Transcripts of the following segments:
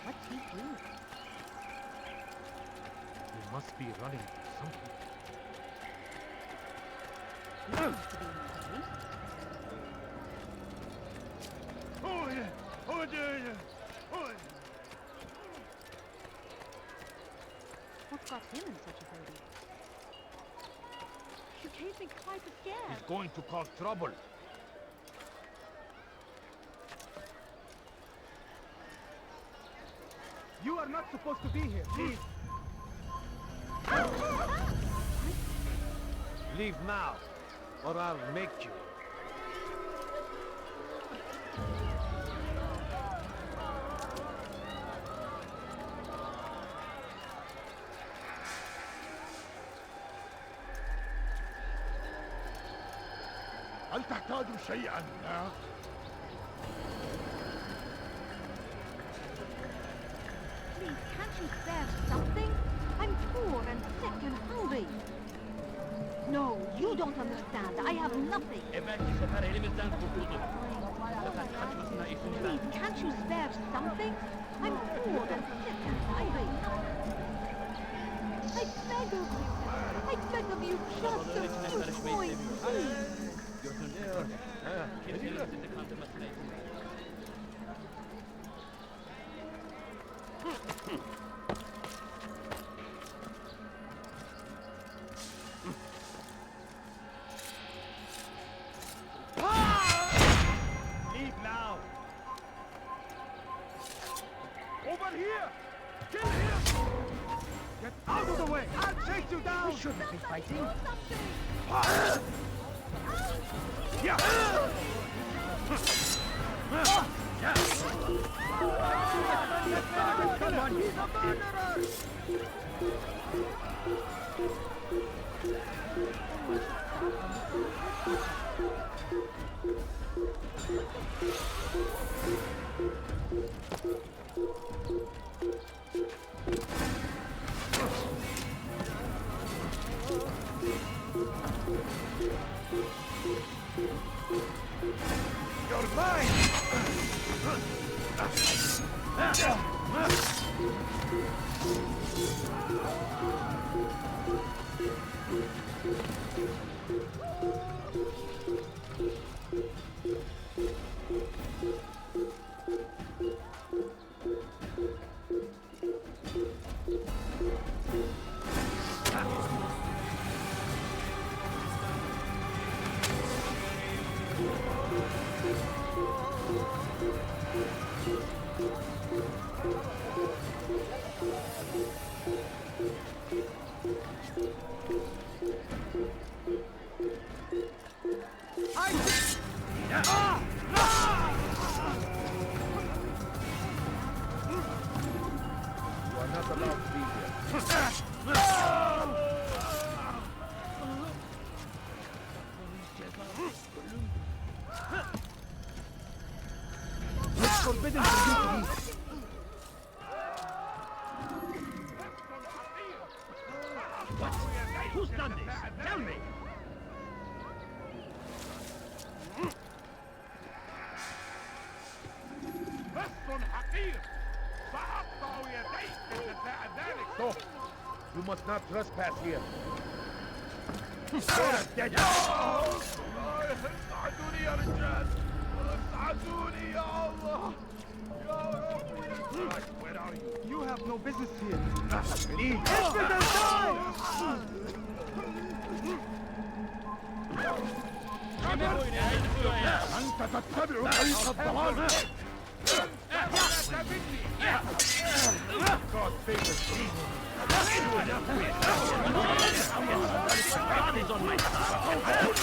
What's he doing? He must be running from something. He seems to be in a haste. What got him in such a hurry? You gave me quite a scare. He's going to cause trouble. You are not supposed to be here, please. Leave now, or I'll make you. هل تحتاج شيئا؟ Please, can't you spare something? I'm poor and sick and hungry. No, you don't understand. I have nothing. Belki sefer elimizden kurtulduk. Fakat kaçmasına izin ver. Please, can't you spare something? I'm poor and sick and hungry. I beg of you. I beg of you, just a few coins, please. Götürdü. Kimsenin sizi kandırmasına izin ver. Leave now. Over here! Kill him! Get out of the way! I'll chase you down! We shouldn't be fighting. Yeah. Come on, he's a murderer! You're mine. You are not allowed to be here. It's forbidden for you to eat. Who's done this? Tell me! لص حقير سأقطع يديك إذا فعل ذلك. Stop! You must not trespass here. ساعدوني يا رجال، ساعدوني يا الله، يا ربي. Where are you? You have no business here. Leave. Infidel, die! أنت تتبع طريق الضلال. God favors me. God is on my side!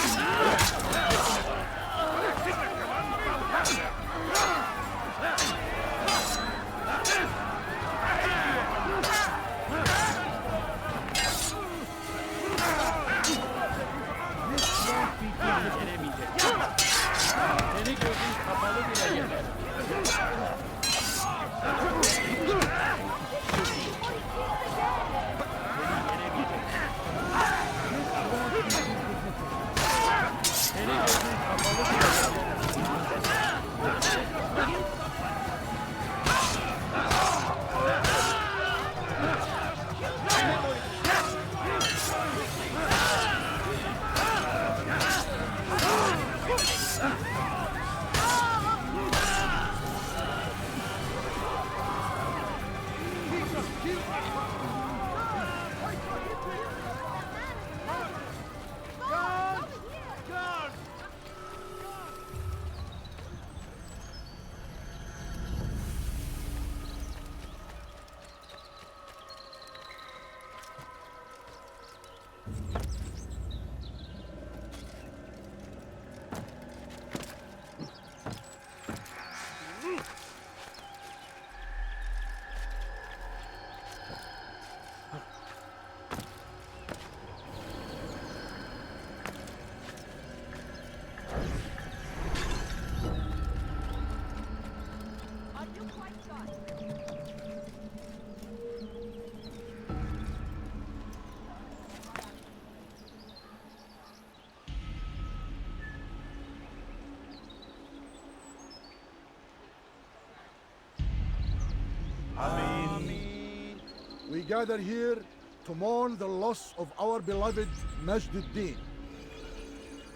We gather here to mourn the loss of our beloved Majduddin.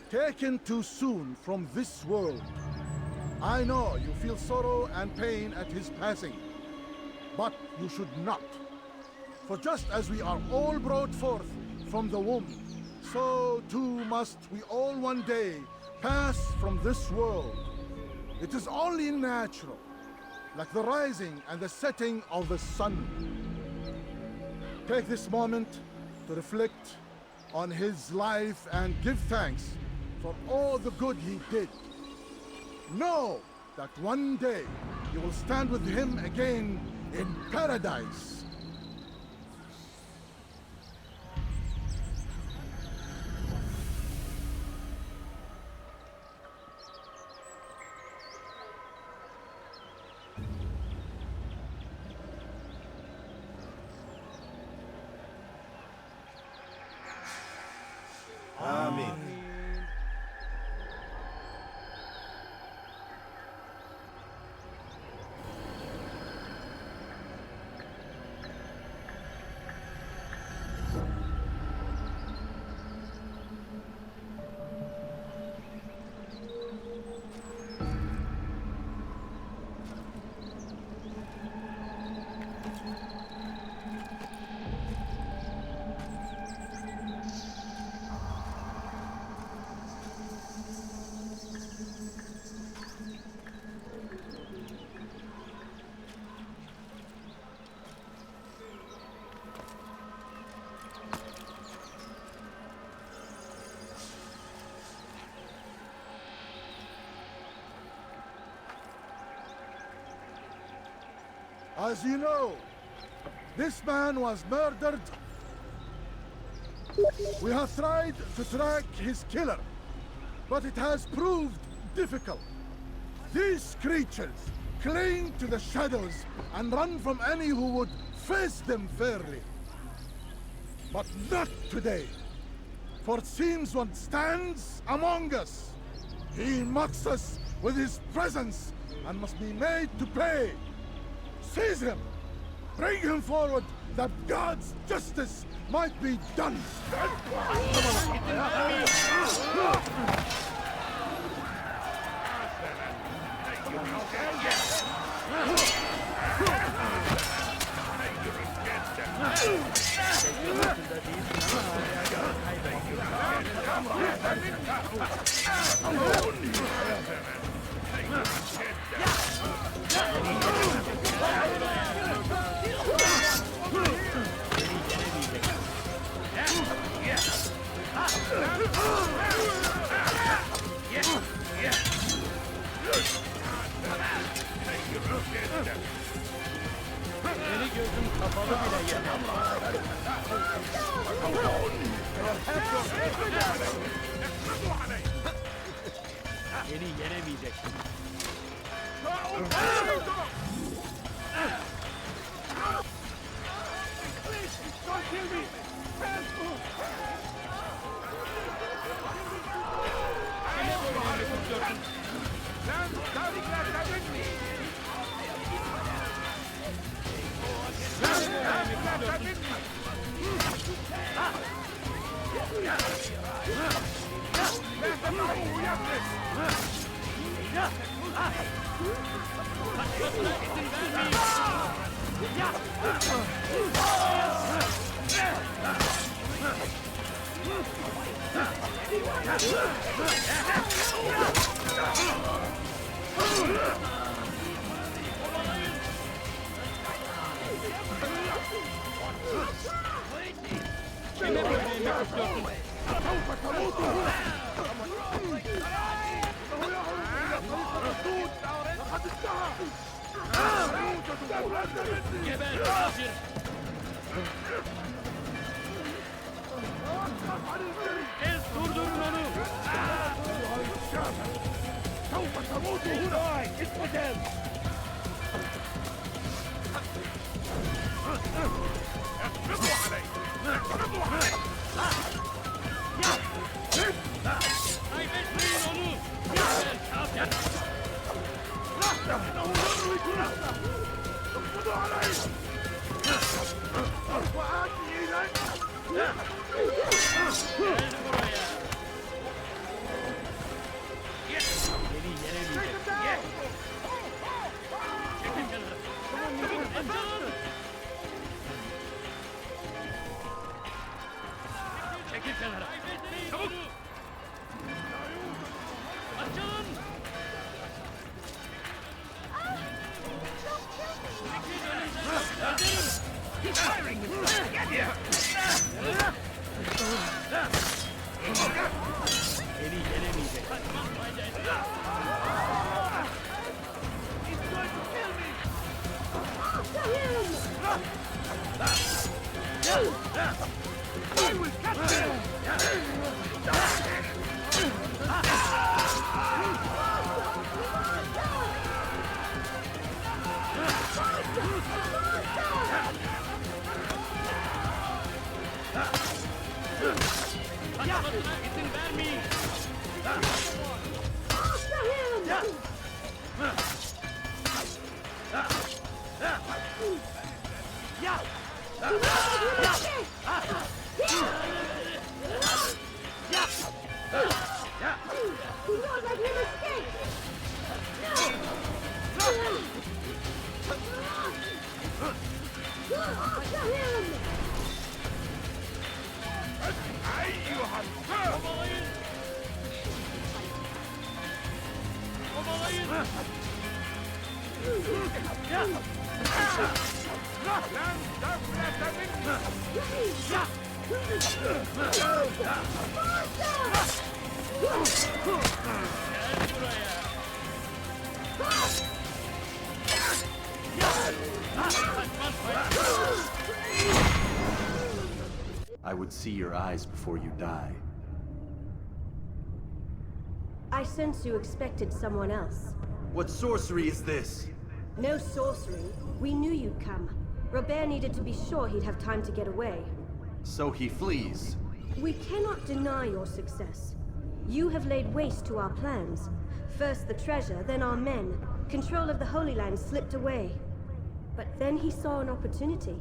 Taken too soon from this world. I know you feel sorrow and pain at his passing, but you should not. For just as we are all brought forth from the womb, so too must we all one day pass from this world. It is only natural, like the rising and the setting of the sun. Take this moment to reflect on his life and give thanks for all the good he did. Know that one day you will stand with him again in paradise. As you know, this man was murdered. We have tried to track his killer, but it has proved difficult. These creatures cling to the shadows and run from any who would face them fairly. But not today, for it seems one stands among us. He mocks us with his presence and must be made to pay. Seize him! Bring him forward that God's justice might be done! Beni gözüm kapalı bile yener. Beni yenemeyeceksin. Don't kill me! Kime böyle yemek istiyorsun? Geber kafir! Ez durdurun onu! Kaybetmeyin onu! Geber kafir! Çekil kenara. Çabuk. Açılın. Beni yenemeyecek. Kaçmasına izin vermeyin. Kovalayın. Kovalayın. Gel buraya. I would see your eyes before you die. I sense you expected someone else. What sorcery is this? No sorcery. We knew you'd come. Robert needed to be sure he'd have time to get away. So he flees. We cannot deny your success. You have laid waste to our plans. First the treasure, then our men. Control of the Holy Land slipped away. But then he saw an opportunity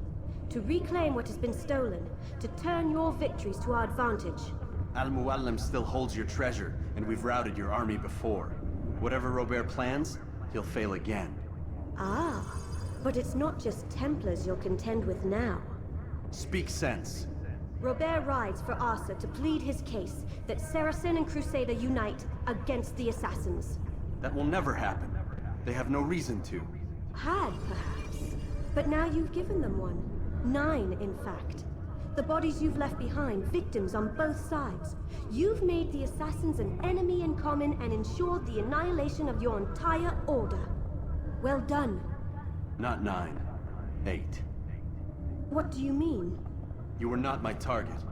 to reclaim what has been stolen, to turn your victories to our advantage. Al-Muallim still holds your treasure, and we've routed your army before. Whatever Robert plans, he'll fail again. Ah, but it's not just Templars you'll contend with now. Speak sense. Robert rides for Asa to plead his case that Saracen and Crusader unite against the Assassins. That will never happen. They have no reason to. Had, perhaps. But now you've given them one. 9, in fact. The bodies you've left behind, victims on both sides. You've made the Assassins an enemy in common and ensured the annihilation of your entire order. Well done. Not 9. 8. What do you mean? You were not my target.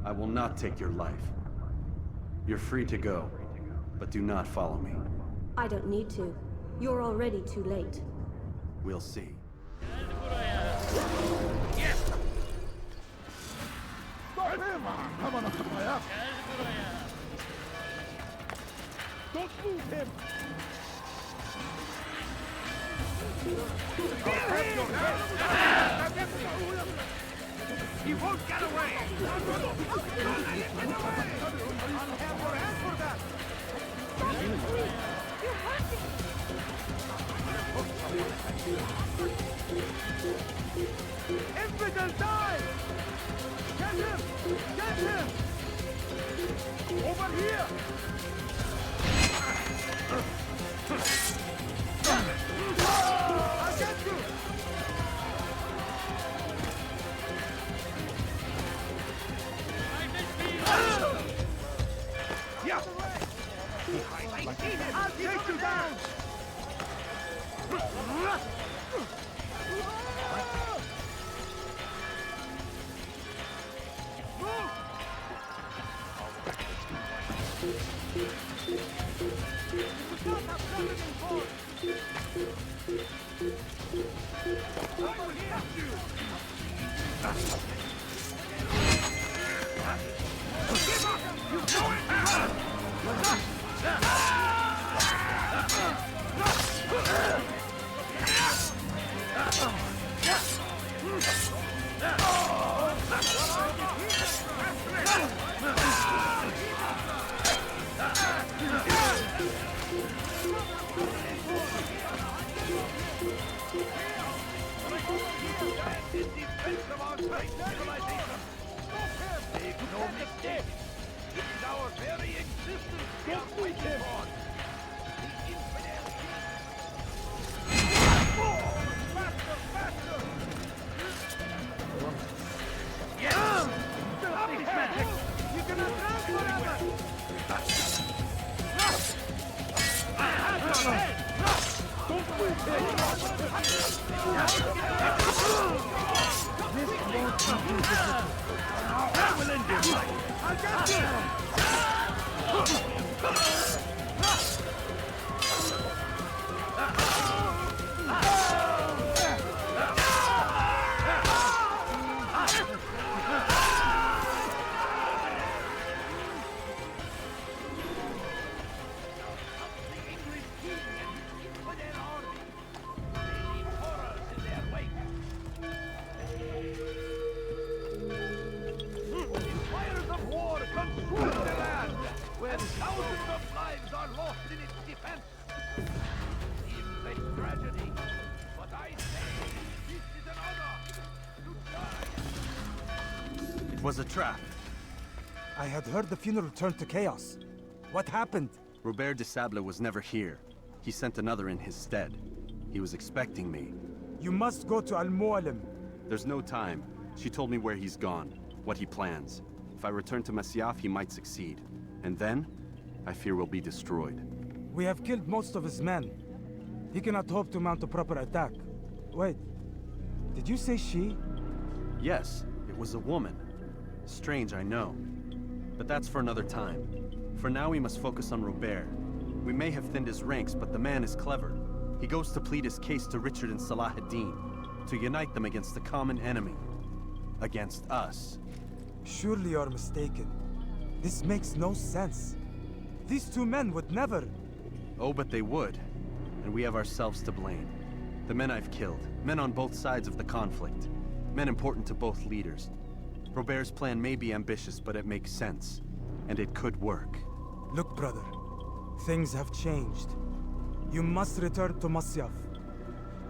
I will not take your life. You're free to go, but do not follow me. I don't need to. You're already too late. We'll see. Stop him! Come on, Akapaya! Don't move him! He won't get away! I'll have your hand for that! Infidel, die! Get him! Get him! Over here! I'll get you! Yeah! I'll take you down! great civilization. Make no mistake. It is our very existence we are fighting for. The infidel faster, faster! Yes! Stop this magic! You cannot drown forever! That will end your life! I got you! Thousands of lives are lost in its defense. Seems a tragedy, but I say this is an honor to die. It was a trap. I had heard the funeral turned to chaos. What happened? Robert de Sable was never here. He sent another in his stead. He was expecting me. You must go to Al-Mualim. There's no time. She told me where he's gone, what he plans. If I return to Masyaf, he might succeed. And then, I fear we'll be destroyed. We have killed most of his men. He cannot hope to mount a proper attack. Wait, did you say she? Yes, it was a woman. Strange, I know. But that's for another time. For now, we must focus on Robert. We may have thinned his ranks, but the man is clever. He goes to plead his case to Richard and Salah ad-Din, to unite them against the common enemy. Against us. Surely you're mistaken. This makes no sense. These two men would never... Oh, but they would. And we have ourselves to blame. The men I've killed, men on both sides of the conflict. Men important to both leaders. Robert's plan may be ambitious, but it makes sense. And it could work. Look, brother. Things have changed. You must return to Masyaf.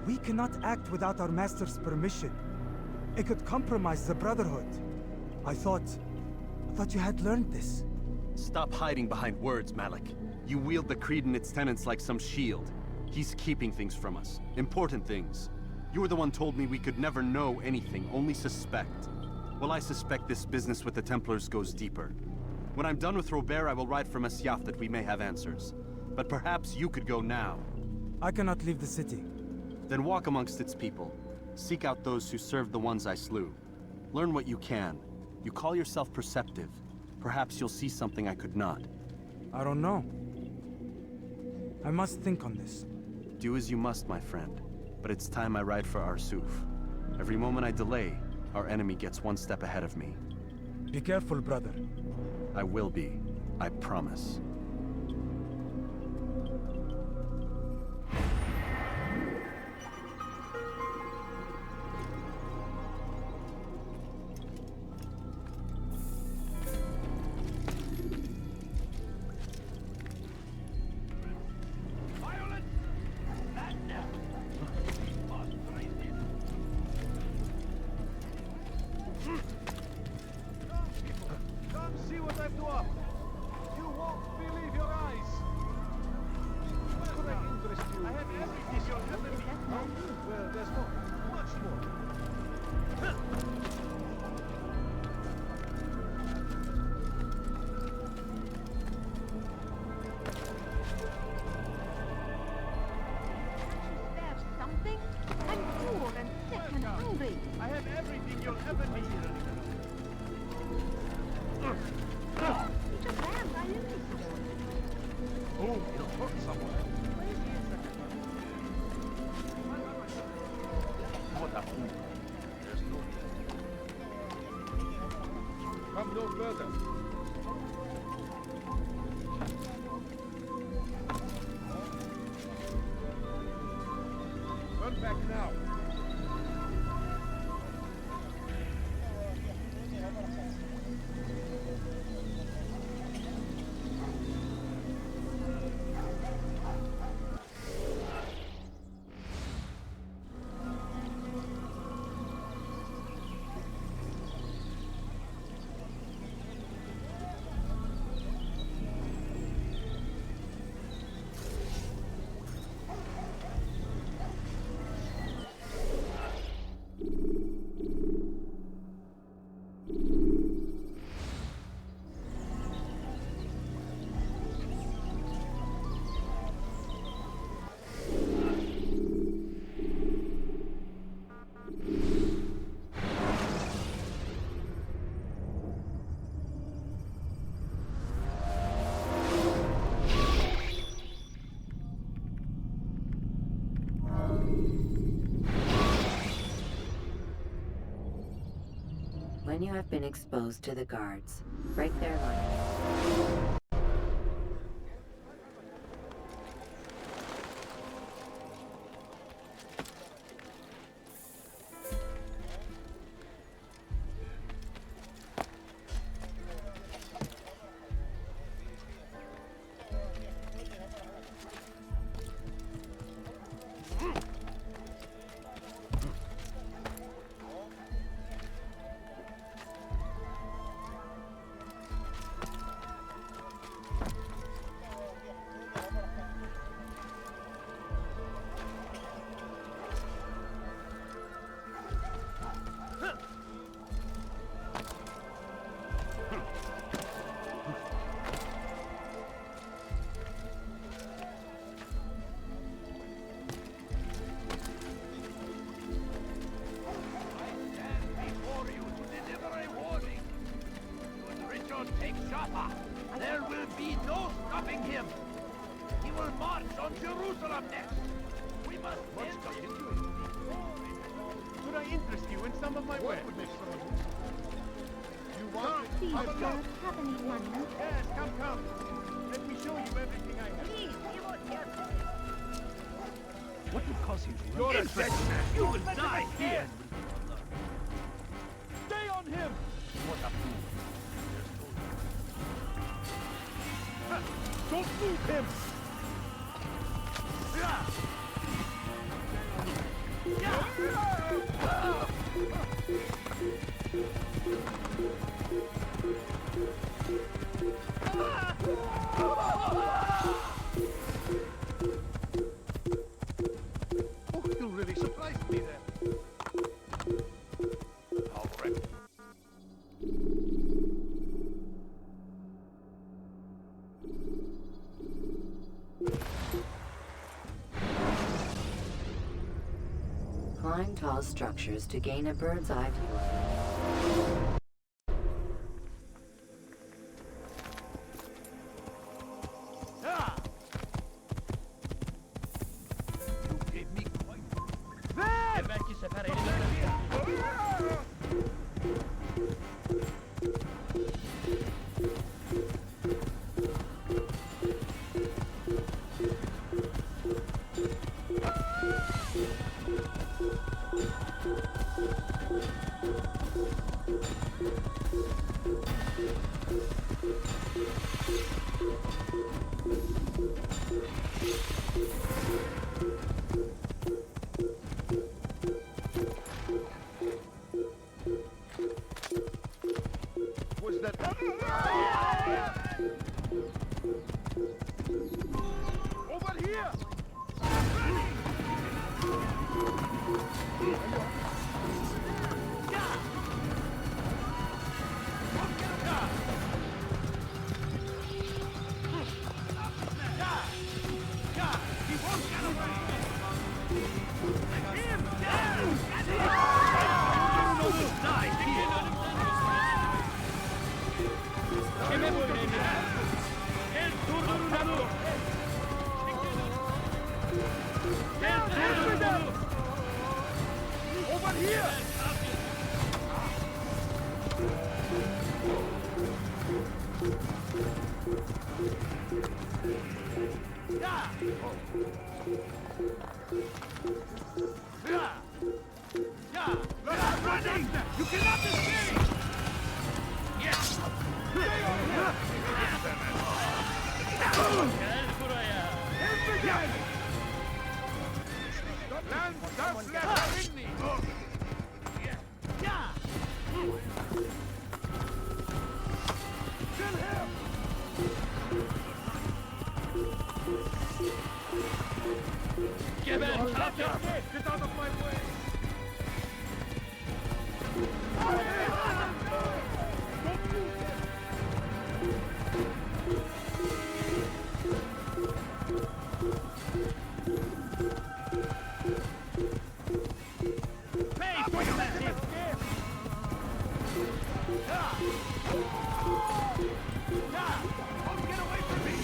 We cannot act without our master's permission. It could compromise the Brotherhood. I thought you had learned this. Stop hiding behind words, Malik. You wield the creed and its tenets like some shield. He's keeping things from us. Important things. You were the one told me we could never know anything, only suspect. Well, I suspect this business with the Templars goes deeper. When I'm done with Robert, I will ride for Masyaf that we may have answers. But perhaps you could go now. I cannot leave the city. Then walk amongst its people. Seek out those who served the ones I slew. Learn what you can. You call yourself perceptive. Perhaps you'll see something I could not. I don't know. I must think on this. Do as you must, my friend. But it's time I ride for Arsuf. Every moment I delay, our enemy gets one step ahead of me. Be careful, brother. I will be. I promise. Come see what I've done. You won't believe your eyes. Could I interest you? I have everything you'll ever need. Well, there's more. Much more. There's something. I'm poor and sick and hungry. I have everything you'll ever need. You just ran right into someone. Oh, it'll hurt someone. What a fool. There's no... Come no further. Turn back now. When you have been exposed to the guards, break their line. There will be no stopping him. He will march on Jerusalem next. We must end this. Could I interest you in some of my work? You want Please, it? sir, have any money? Yes, come. Let me show you everything I have. Please, you won't get What would cause him to You're a run? dead man. You will die here. Stay on him! What a fool. Don't move him! Oh, you really surprised me there. All right. Climb tall structures to gain a bird's eye view. You gave me quite... Belki sefer elimizden. Was that... Over here! Kime bu önemli? Gel durdurun onu. Gel durdurun onu. Over here! Running! You cannot escape! Yes! Gel buraya. Lance left me! Kill him! Geber kafir. Get out of my way! Pay for your message! Don't get away from me!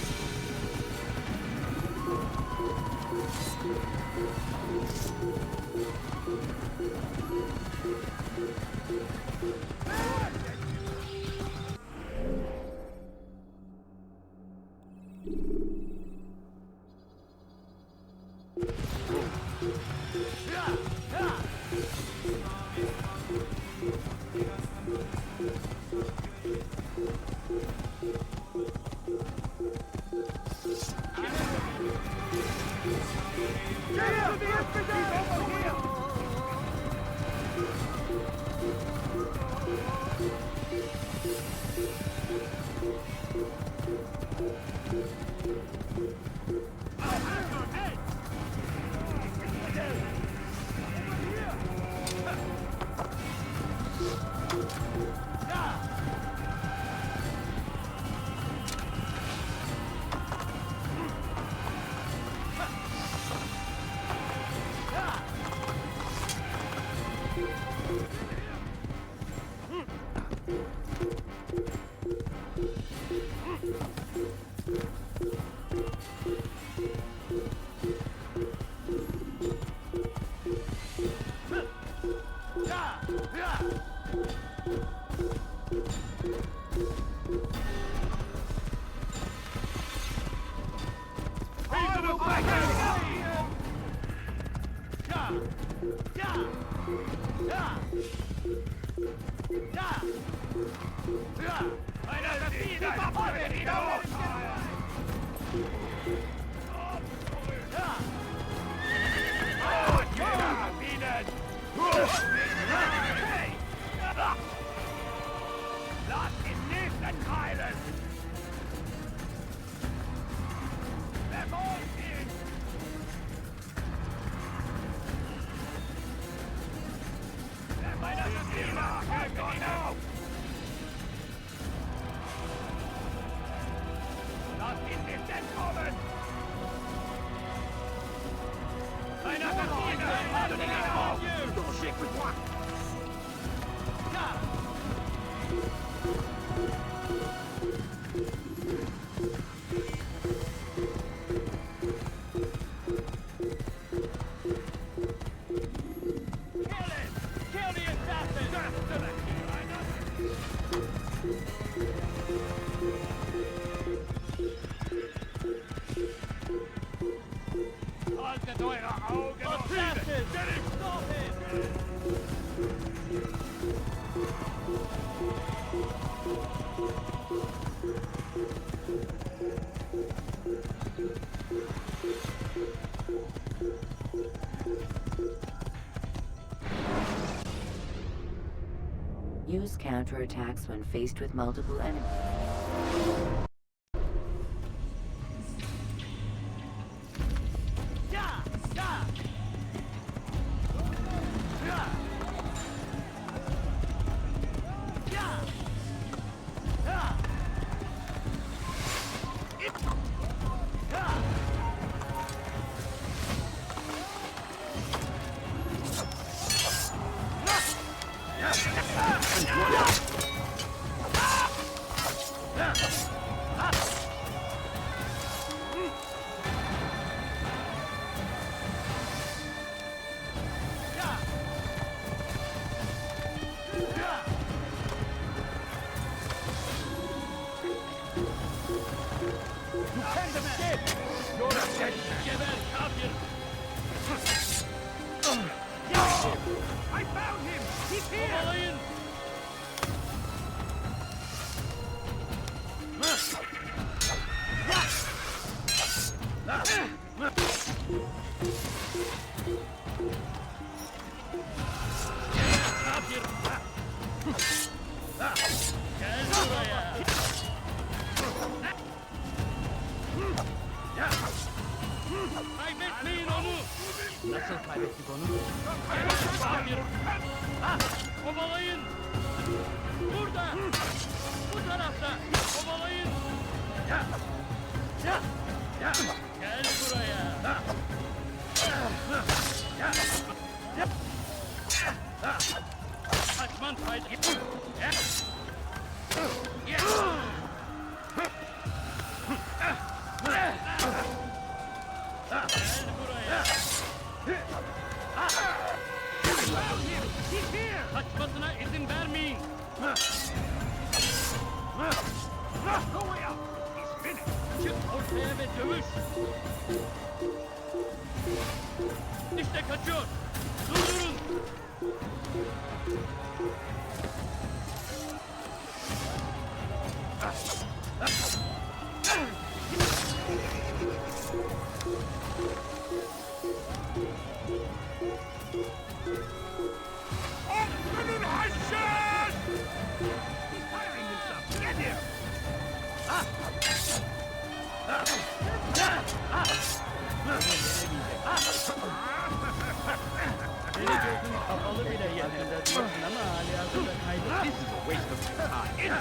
Use counterattacks when faced with multiple enemies. Kaybetmeyin onu. Nasıl kaybettik onu? Hayır. Kovalayın. Burada. Bu tarafta. Kovalayın. Gel buraya. Kaçman fayda. Kaçmasına izin vermeyin. Çık ortaya ve dövüş. İşte kaçıyor. Durdurun. Beni gözüm kapalı bile yanında diyorsun ama hali hazırda kaybettin. This is a waste of time.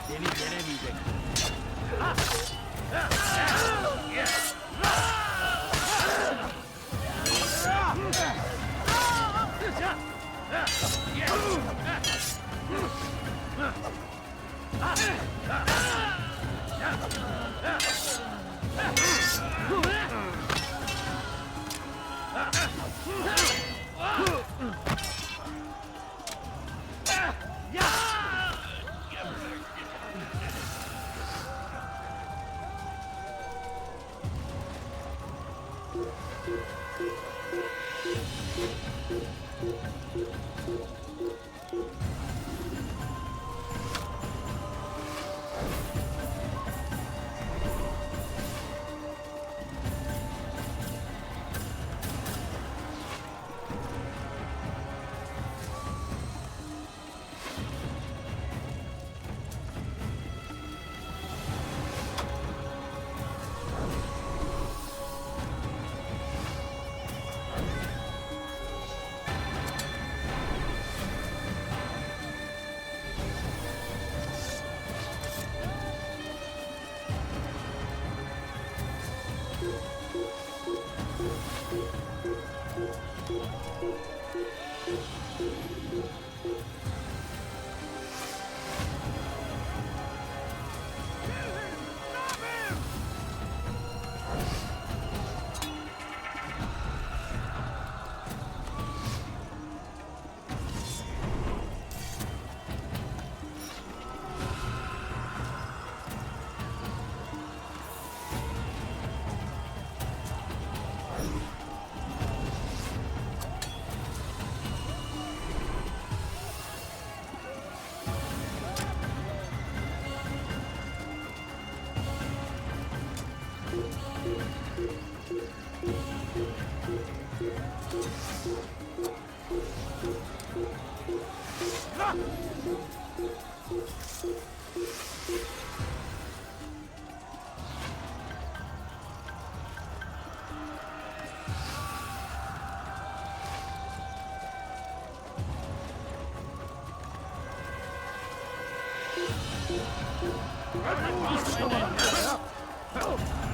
Beni yenemeyeceksin. Beni yenemeyeceksin.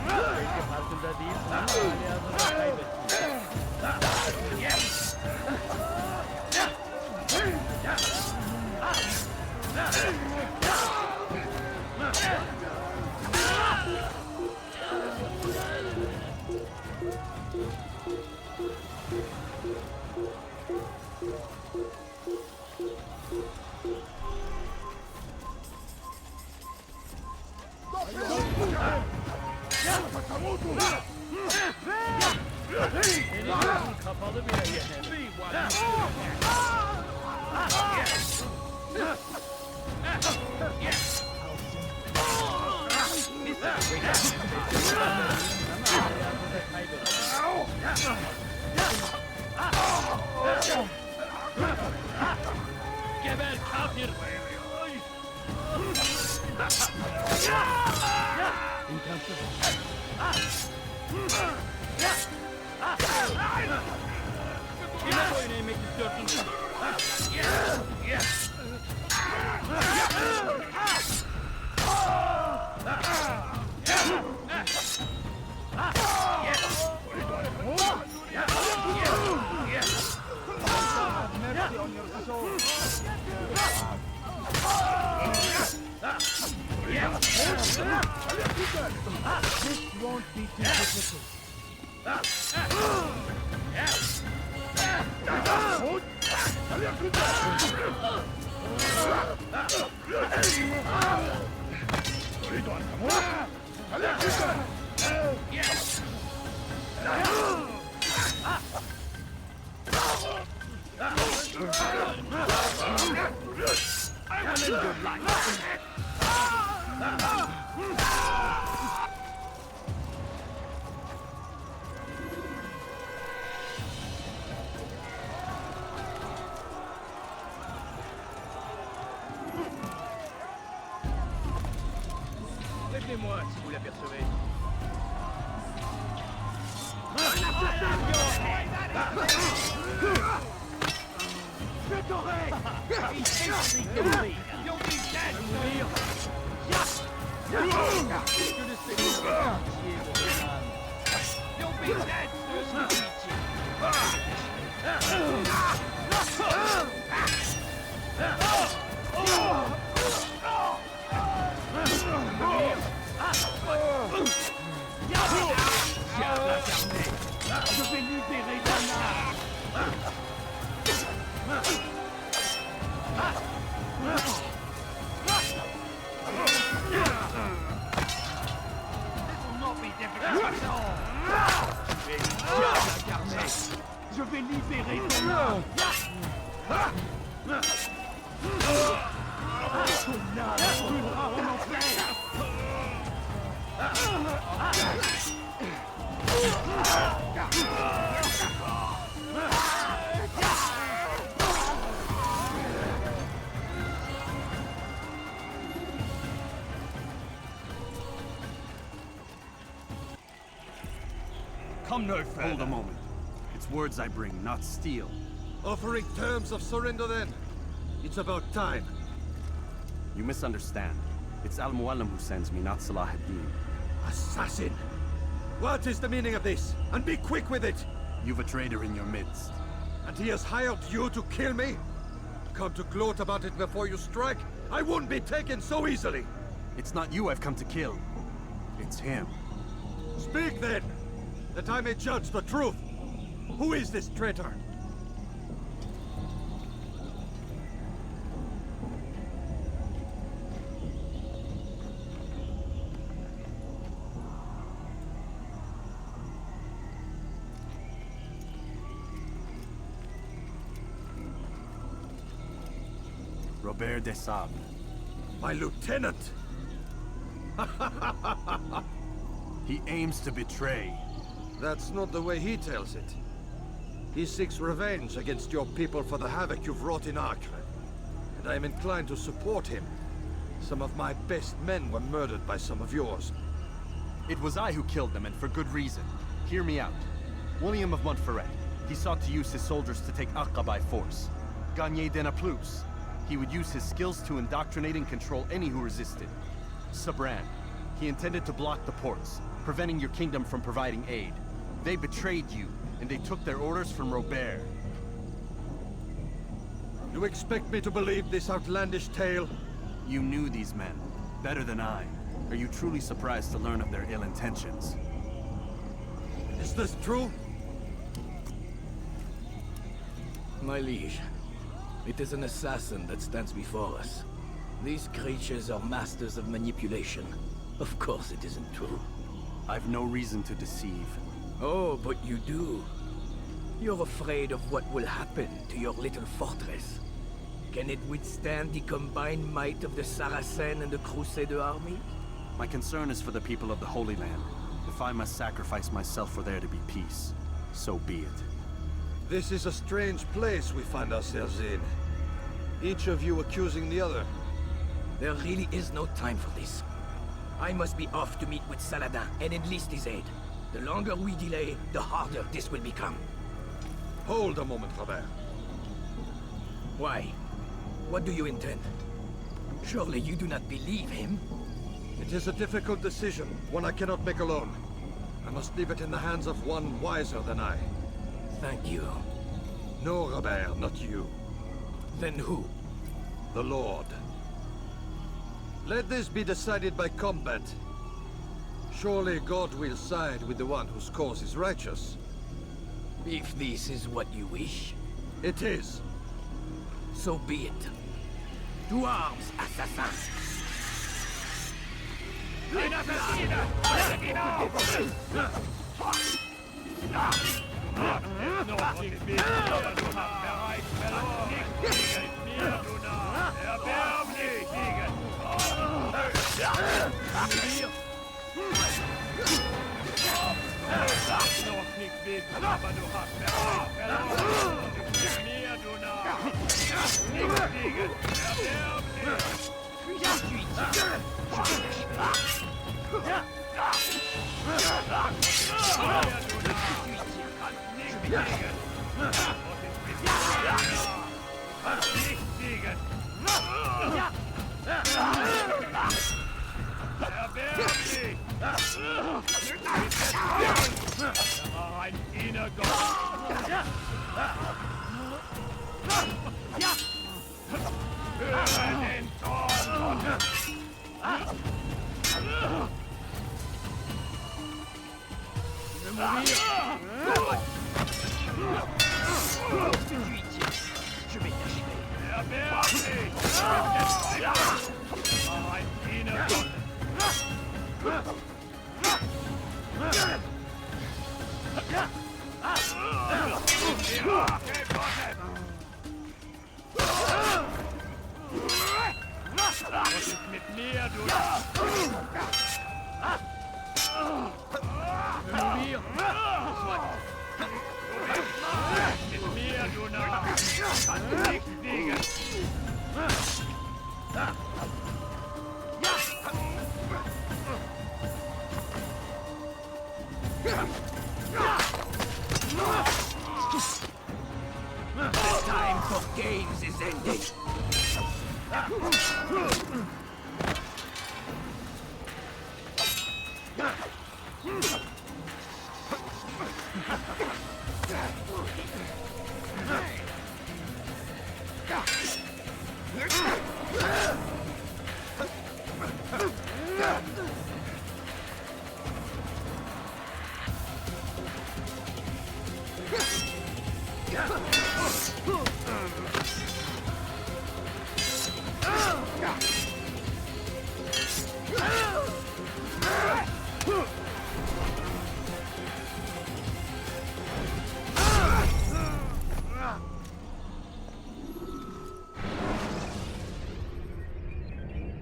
Belki farkında değilsin ama hali hazırda kaybettin. Senin gözün kapalı bile yener. Geber kafir! İmkansız. Kime boyun eğmek istiyorsun? Mercy on your soul. This won't be too difficult. I will end your life. Prévenez-moi si vous l'apercevez. You'll be dead, Will. You'll be dead, Je vais libérer Dana. Je vais libérer ton âme. Ton âme brûlera en enfer. Come no further. Hold a moment. It's words I bring, not steel. Offering terms of surrender then? It's about time. You misunderstand. It's Al-Mualim who sends me, not Salah ad-Din. Assassin! What is the meaning of this? And be quick with it! You've a traitor in your midst. And he has hired you to kill me? Come to gloat about it before you strike? I won't be taken so easily! It's not you I've come to kill. It's him. Speak then, that I may judge the truth. Who is this traitor? Robert de Sable. My lieutenant! He aims to betray. That's not the way he tells it. He seeks revenge against your people for the havoc you've wrought in Acre. And I am inclined to support him. Some of my best men were murdered by some of yours. It was I who killed them, and for good reason. Hear me out. William of Montferrat. He sought to use his soldiers to take Acre by force. Gagné de Naplouse. He would use his skills to indoctrinate and control any who resisted. Sabran. He intended to block the ports, preventing your kingdom from providing aid. They betrayed you, and they took their orders from Robert. You expect me to believe this outlandish tale? You knew these men, better than I. Are you truly surprised to learn of their ill intentions? Is this true? My liege, it is an assassin that stands before us. These creatures are masters of manipulation. Of course it isn't true. I've no reason to deceive. Oh, but you do. You're afraid of what will happen to your little fortress. Can it withstand the combined might of the Saracen and the Crusader army? My concern is for the people of the Holy Land. If I must sacrifice myself for there to be peace, so be it. This is a strange place we find ourselves in. Each of you accusing the other. There really is no time for this. I must be off to meet with Saladin and enlist his aid. The longer we delay, the harder this will become. Hold a moment, Robert. Why? What do you intend? Surely you do not believe him? It is a difficult decision, one I cannot make alone. I must leave it in the hands of one wiser than I. Thank you. No, Robert, not you. Then who? The Lord. Let this be decided by combat. Surely God will side with the one whose cause is righteous. If this is what you wish, It is. so be it. To arms, assassins! The time for games is ended.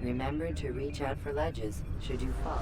Remember to reach out for ledges should you fall.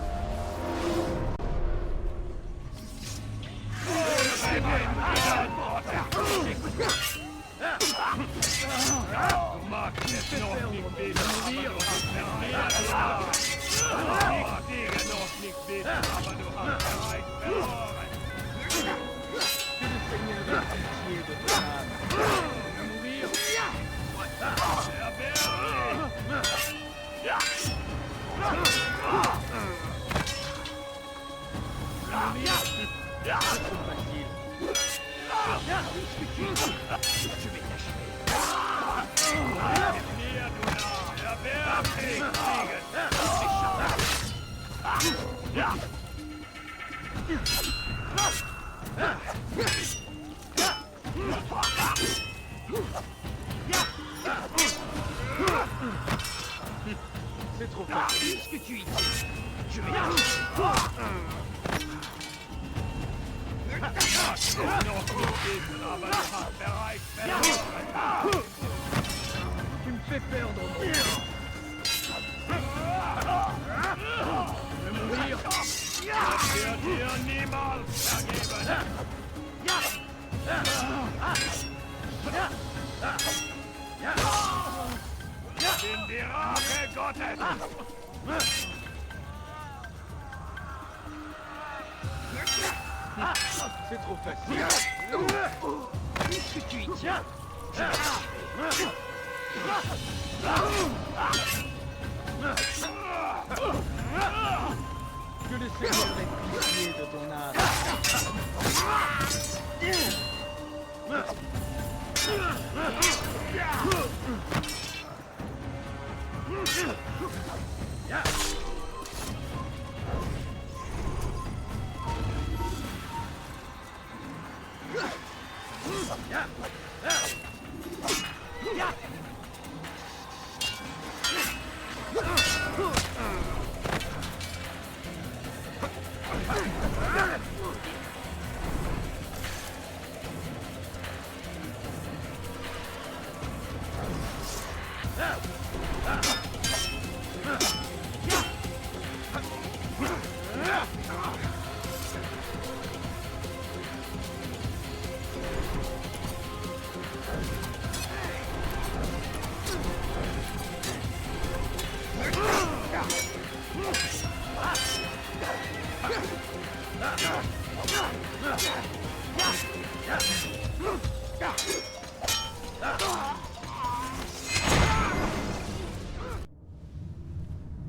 C'est trop facile ce que tu y dis. Je vais Tu me fais perdre mon temps. Je vais mourir. C'est trop facile. Qu'est-ce que tu y tiens? Que le Seigneur ait pitié de ton âme.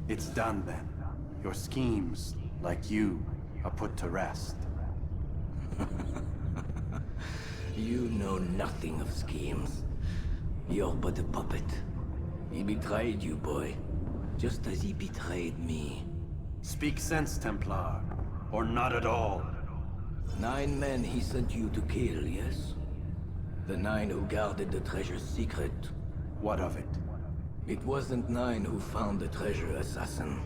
It's done then. Your schemes, like you, are put to rest. You know nothing of schemes. You're but a puppet. He betrayed you, boy. Just as he betrayed me. Speak sense, Templar. Or not at all. 9 men he sent you to kill, yes? The 9 who guarded the treasure's secret. What of it? It wasn't 9 who found the treasure, assassin.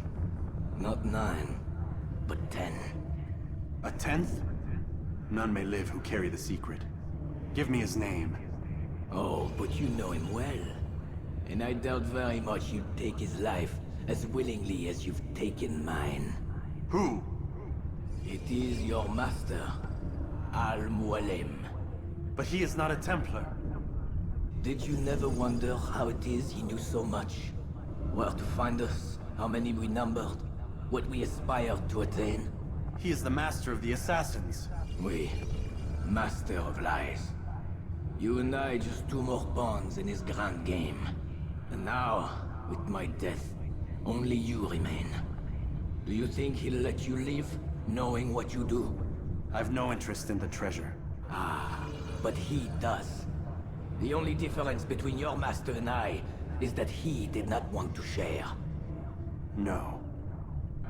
Not 9, but 10. A 10th? None may live who carry the secret. Give me his name. Oh, but you know him well. And I doubt very much you'd take his life as willingly as you've taken mine. Who? It is your master, Al-Mualim. But he is not a Templar. Did you never wonder how it is he knew so much? Where to find us, how many we numbered, what we aspired to attain? He is the master of the assassins. Oui, master of lies. You and I just 2 more pawns in his grand game. And now, with my death, only you remain. Do you think he'll let you live, knowing what you do? I've no interest in the treasure. Ah, but he does. The only difference between your master and I is that he did not want to share. No.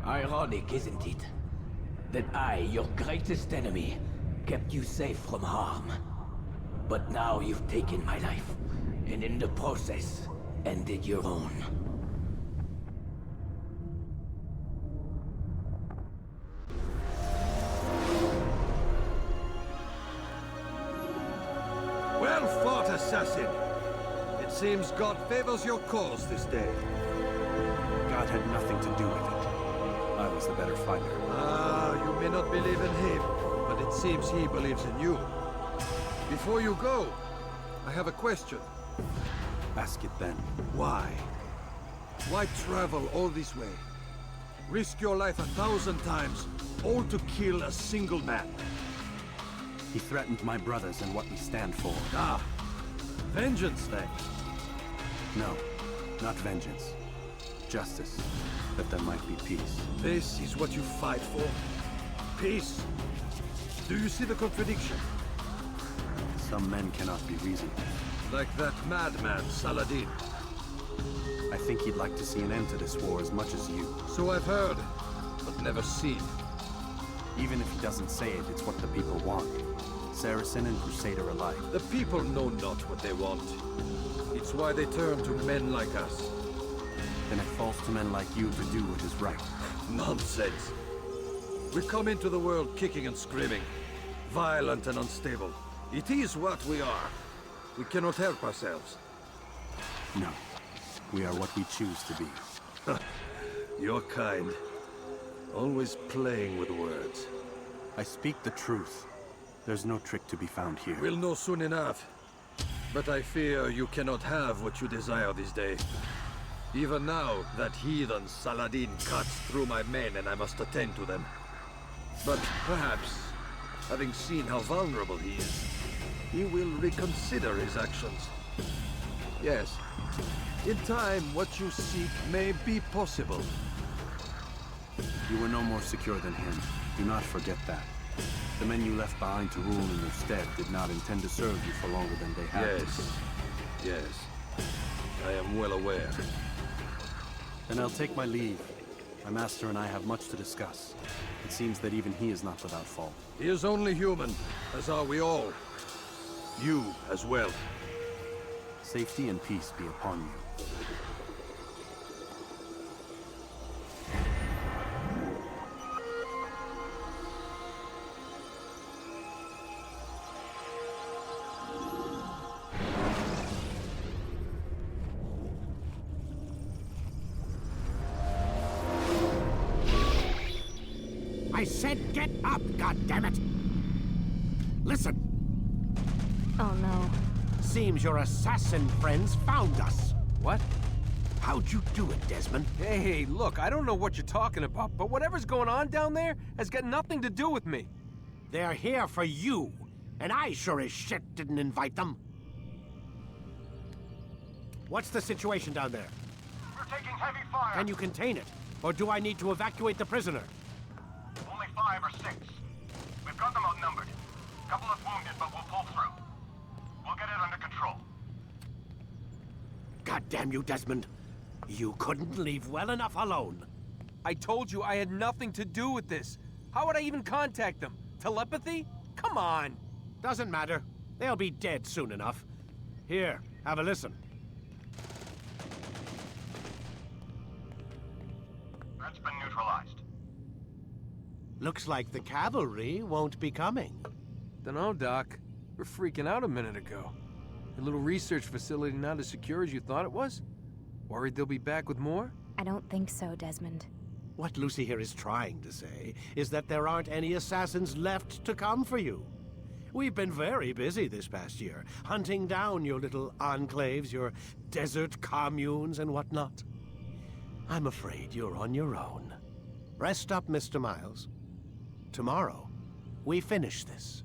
Ironic, isn't it? That I, your greatest enemy, kept you safe from harm. But now you've taken my life, and in the process, ended your own. Well fought, assassin. It seems God favors your cause this day. God had nothing to do with it. I was the better fighter. Ah, you may not believe in him, but it seems he believes in you. Before you go, I have a question. Ask it then. Why? Why travel all this way? Risk your life 1,000 times, all to kill a single man. He threatened my brothers and what we stand for. Ah, vengeance then. No, not vengeance. Justice, that there might be peace. This is what you fight for? Peace? Do you see the contradiction? Some men cannot be reasoned with. Like that madman, Saladin. I think he'd like to see an end to this war as much as you. So I've heard, but never seen. Even if he doesn't say it, it's what the people want. Saracen and Crusader alike. The people know not what they want. It's why they turn to men like us. Then it falls to men like you to do what is right. Nonsense. We come into the world kicking and screaming, violent and unstable. It is what we are. We cannot help ourselves. No. We are what we choose to be. You're kind. Always playing with words. I speak the truth. There's no trick to be found here. We'll know soon enough. But I fear you cannot have what you desire this day. Even now, that heathen Saladin cuts through my men and I must attend to them. But perhaps, having seen how vulnerable he is, he will reconsider his actions. Yes, in time, what you seek may be possible. You were no more secure than him. Do not forget that. The men you left behind to rule in your stead did not intend to serve you for longer than they had to. Yes. I am well aware. Then I'll take my leave. My master and I have much to discuss. It seems that even he is not without fault. He is only human, as are we all. You as well. Safety and peace be upon you. I said get up, goddammit! Listen! Oh no. Seems your assassin friends found us. What? How'd you do it, Desmond? Hey, look, I don't know what you're talking about, but whatever's going on down there has got nothing to do with me. They're here for you, and I sure as shit didn't invite them. What's the situation down there? We're taking heavy fire. Can you contain it? Or do I need to evacuate the prisoner? Only 5 or 6. We've got them outnumbered. Couple of wounded, but we'll pull through. We'll get it under control. God damn you, Desmond. You couldn't leave well enough alone. I told you I had nothing to do with this. How would I even contact them? Telepathy? Come on. Doesn't matter. They'll be dead soon enough. Here, have a listen. That's been neutralized. Looks like the cavalry won't be coming. Dunno, Doc. We're freaking out a minute ago. Your little research facility not as secure as you thought it was? Worried they'll be back with more? I don't think so, Desmond. What Lucy here is trying to say is that there aren't any assassins left to come for you. We've been very busy this past year, hunting down your little enclaves, your desert communes and whatnot. I'm afraid you're on your own. Rest up, Mr. Miles. Tomorrow, we finish this.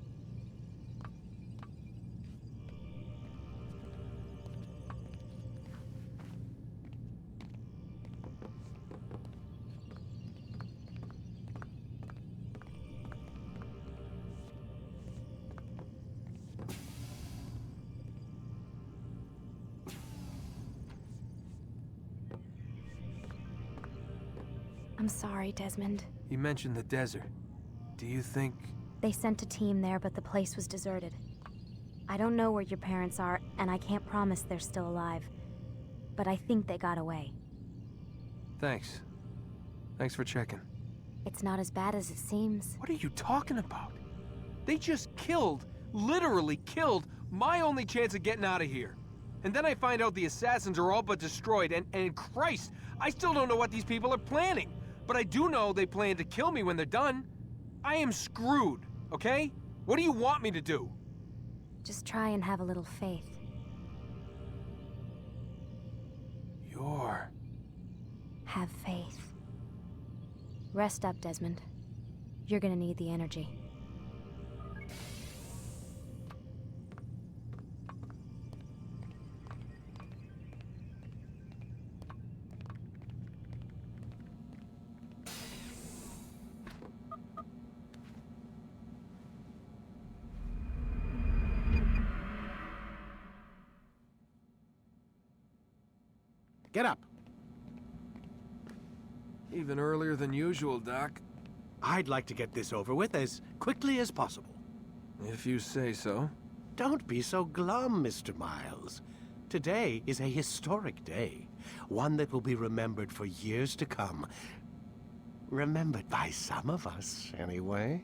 I'm sorry, Desmond. You mentioned the desert. Do you think... They sent a team there, but the place was deserted. I don't know where your parents are, and I can't promise they're still alive. But I think they got away. Thanks. Thanks for checking. It's not as bad as it seems. What are you talking about? They just killed, literally killed, my only chance of getting out of here. And then I find out the assassins are all but destroyed, and Christ, I still don't know what these people are planning. But I do know they plan to kill me when they're done. I am screwed, okay? What do you want me to do? Just try and have a little faith. Have faith. Rest up, Desmond. You're gonna need the energy. Get up. Even earlier than usual, Doc. I'd like to get this over with as quickly as possible. If you say so. Don't be so glum, Mr. Miles. Today is a historic day. One that will be remembered for years to come. Remembered by some of us, anyway.